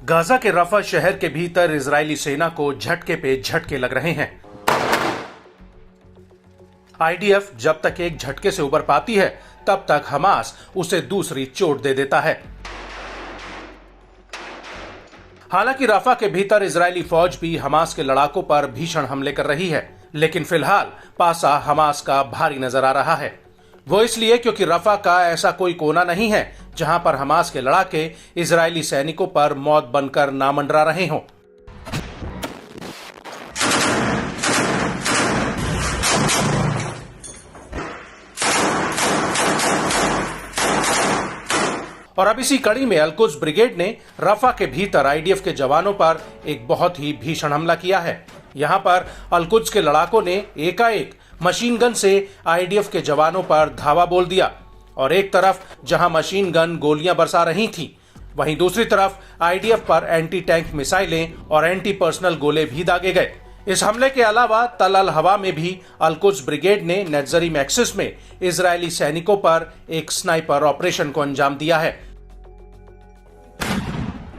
Gaza के रफा शहर के भीतर इजरायली सेना को झटके पे झटके लग रहे हैं। आईडीएफ जब तक एक झटके से उबर पाती है तब तक हमास उसे दूसरी चोट दे देता है। हालांकि रफा के भीतर इजरायली फौज भी हमास के लड़ाकों पर भीषण हमले कर रही है, लेकिन फिलहाल पासा हमास का भारी नजर आ रहा है। वो इसलिए क्योंकि रफा का ऐसा कोई कोना नहीं है जहां पर हमास के लड़ाके इजरायली सैनिकों पर मौत बनकर ना मंडरा रहे हों। और अब इसी कड़ी में अल-कुद्स ब्रिगेड ने रफा के भीतर आईडीएफ के जवानों पर एक बहुत ही भीषण हमला किया है। यहां पर अल-कुद्स के लड़ाकों ने एकाएक मशीन गन से आईडीएफ के जवानों पर धावा बोल दिया और एक तरफ जहां मशीन गन गोलियां बरसा रही थीं, वहीं दूसरी तरफ आईडीएफ पर एंटी टैंक मिसाइलें और एंटी पर्सनल गोले भी दागे गए। इस हमले के अलावा तल अल हवा में भी अल-कुद्स ब्रिगेड ने नेत्जरीम एक्सिस में इजरायली सैनिकों पर एक स्नाइपर ऑपरेशन को अंजाम दिया है।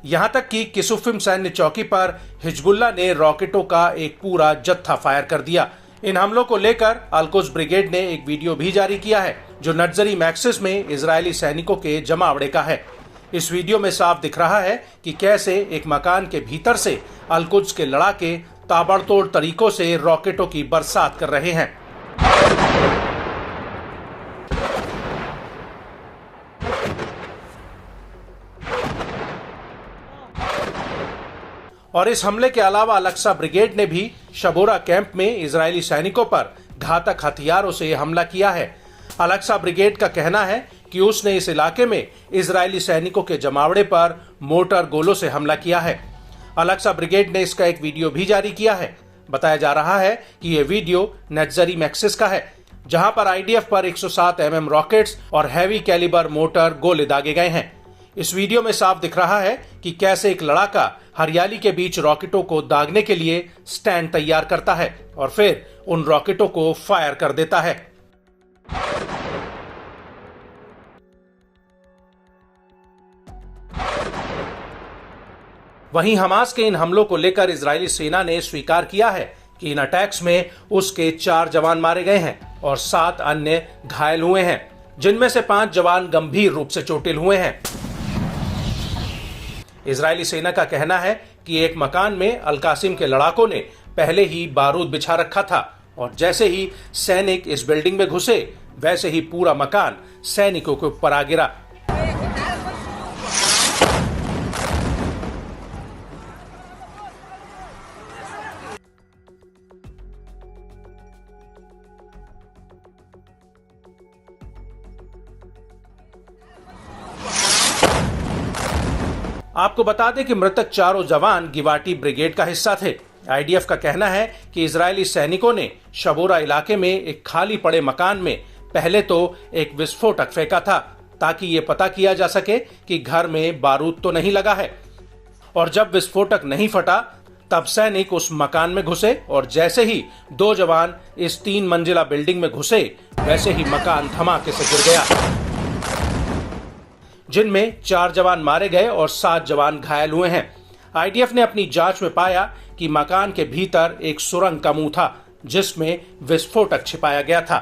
यहां तक कि किसुफिम सैन्य चौकी पर हिजबुल्लाह ने रॉकेटों का एक पूरा जत्था फायर कर दिया। इन हमलों को लेकर अल-कुद्स ब्रिगेड ने एक वीडियो भी जारी किया है जो नेत्जरीम एक्सिस में इजरायली सैनिकों के जमावड़े का है। इस वीडियो में साफ दिख रहा है कि कैसे एक मकान के भीतर से अल-कुद्स के लड़ाके ताबड़तोड़ तरीकों से रॉकेटों की बरसात कर रहे हैं। और इस हमले के अलावा अल-अक्सा ब्रिगेड ने भी शबोरा कैंप में इजरायली सैनिकों पर घातक हथियारों से हमला किया है। अल-अक्सा ब्रिगेड का कहना है कि उसने इस इलाके में इजरायली सैनिकों के जमावड़े पर मोटर गोलों से हमला किया है। अल-अक्सा ब्रिगेड ने इसका एक वीडियो भी जारी किया है। बताया जा रहा है कि यह वीडियो नेत्जरीम एक्सिस का है, जहां पर आईडीएफ पर 107 mm रॉकेट्स और हैवी कैलिबर मोटर गोले दागे गए हैं। इस वीडियो में साफ दिख रहा है कि कैसे एक लड़ाका हरियाली के बीच रॉकेटों को दागने के लिए स्टैंड तैयार करता है और फिर उन रॉकेटों को फायर कर देता है। वहीं हमास के इन हमलों को लेकर इजरायली सेना ने स्वीकार किया है कि इन अटैक्स में उसके 4 जवान मारे गए हैं और 7 अन्य घायल हुए हैं, जिनमें से 5 जवान गंभीर रूप से चोटिल हुए हैं। इजरायली सेना का कहना है कि एक मकान में अल-कासिम के लड़ाकों ने पहले ही बारूद बिछा रखा था और जैसे ही सैनिक इस बिल्डिंग में घुसे वैसे ही पूरा मकान सैनिकों के ऊपर आ गिरा। आपको बता दें कि मृतक चारों जवान गिवाटी ब्रिगेड का हिस्सा थे। आईडीएफ का कहना है कि इजरायली सैनिकों ने शबोरा इलाके में एक खाली पड़े मकान में पहले तो एक विस्फोटक फेंका था ताकि ये पता किया जा सके कि घर में बारूद तो नहीं लगा है, और जब विस्फोटक नहीं फटा तब सैनिक उस मकान में घुसे और जैसे ही 2 जवान इस 3 मंजिला बिल्डिंग में घुसे वैसे ही मकान धमाके से गिर गया, जिनमें 4 जवान मारे गए और 7 जवान घायल हुए हैं। आईडीएफ ने अपनी जांच में पाया कि मकान के भीतर एक सुरंग का मुंह था जिसमें विस्फोटक छिपाया गया था।